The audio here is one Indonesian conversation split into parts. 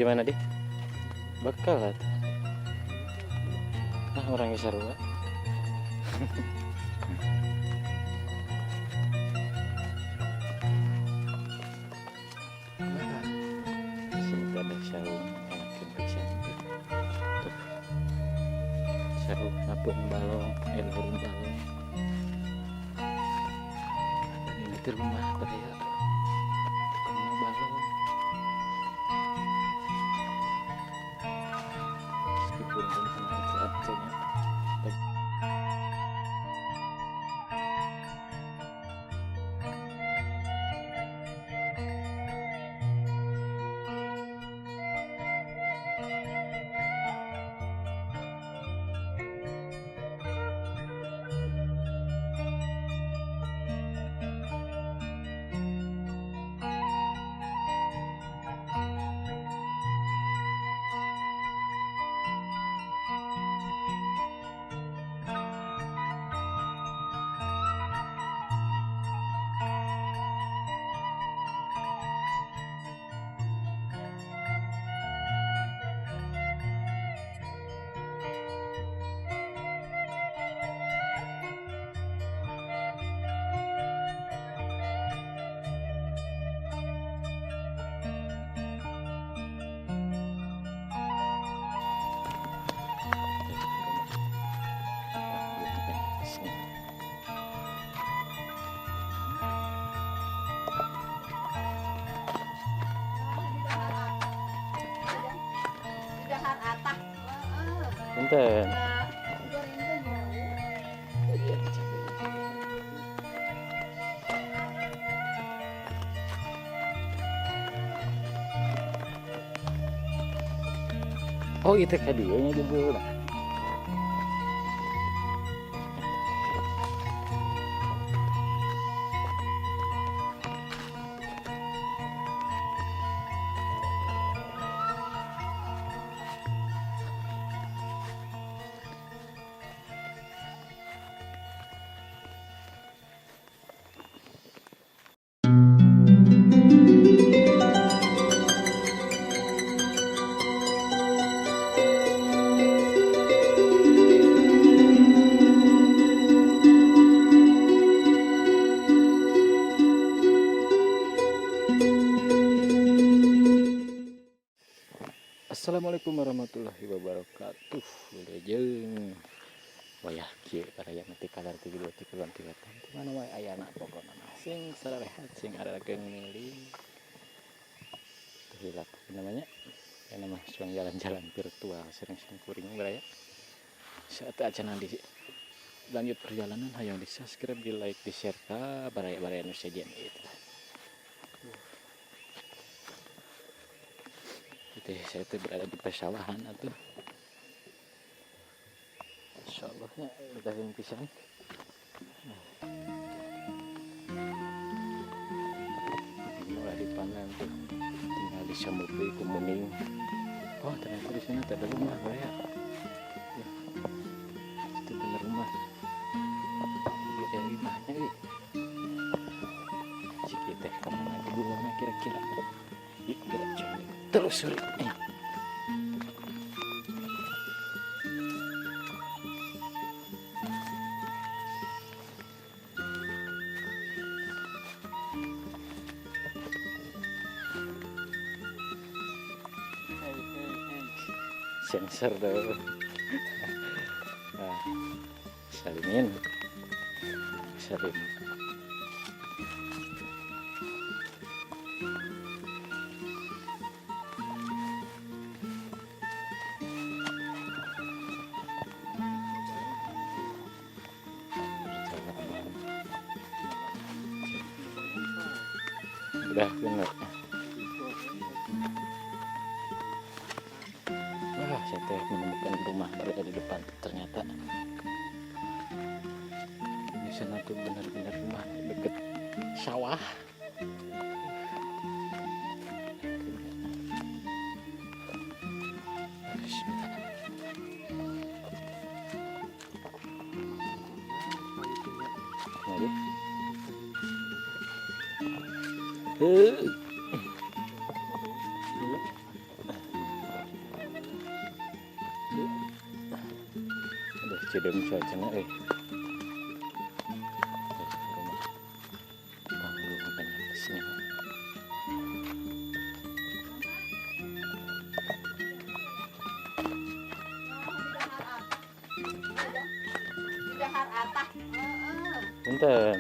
Gimana di? Bakal lah. Ah orangnya sarua. Di sini ada sarung enakan pisan. Tuh. Sarung ngapung balong, burung balong. Ini di rumah beraya. Tukang balong. Meskipun dengan seadanya. Punten. Oh itu kadianya jebul. Assalamualaikum warahmatullahi wabarakatuh. Lulejeng wayah kieu karaya nanti kalar 32 kiloan tilatan di mana wae ayana pokona sing sarehat sing arageung milih hilap namanya yang nama suang jalan-jalan virtual sering-sering kuring beraya saat aja nanti lanjut perjalanan hayang di subscribe di like di share ka baraya-baraya nu sajen itu. Saya tuh berada di persawahan atau insyaallah udah pisang mulai dipanen tuh tinggal disambuti kumuning. Oh ternyata di sini ada rumah ya. Itu bener rumah ya rumahnya nih cik teh kemana hubungannya kira-kira terus sensor dong. Nah, salinin salin udah bener. Wah saya teh menemukan rumah berada di depan ternyata di sana tuh benar-benar rumah deket sawah. Cidem cuacanya rumah panggung penyapesnya. Punten.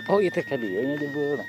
Oh itu kan dia nya jebul.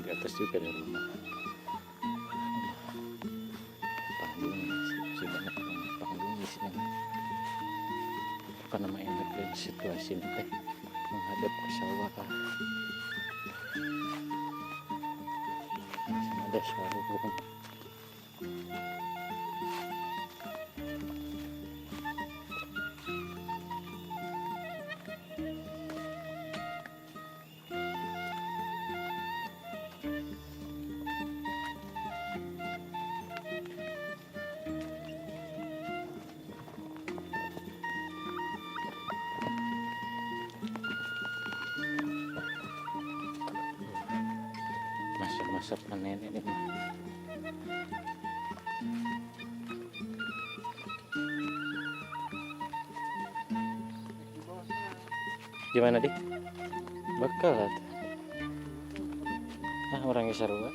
Di atas juga ada rumah panggung masih banyak rumah panggung di sini. Bukan nama enak dan situasi teh menghadap ke sawah kah. Ada sawah. Masa panen ini mah. Gimana dik? Bakal orangnya sarua.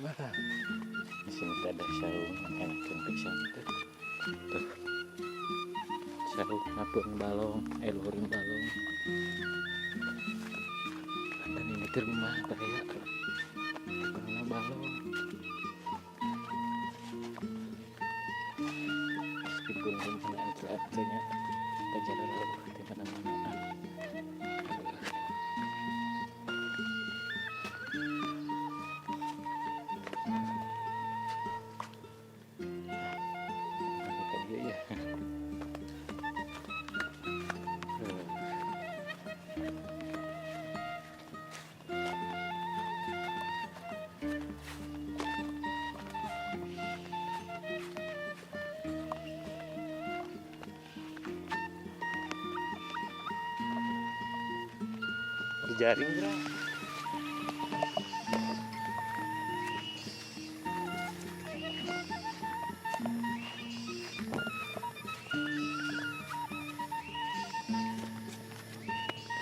Bakal di sini ada sarung enak pisan tuh. Sarung ngapun balong, luhurin balong. Dan ini di rumah Baraya. Karena balong. Meskipun rumah antre-antrenya kejaran di mana-mana. Dia ya. Jaring bro.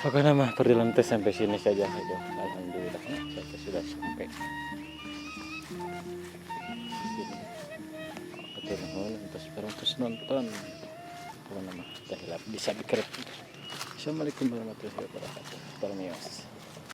Pokoknya mah perjalanan sampai sini saja. Alhamdulillah saya sudah sampai. Betul nuhun terus nonton. Pokoknya mah dah di subscribe. Assalamualaikum warahmatullahi wabarakatuh. Permios.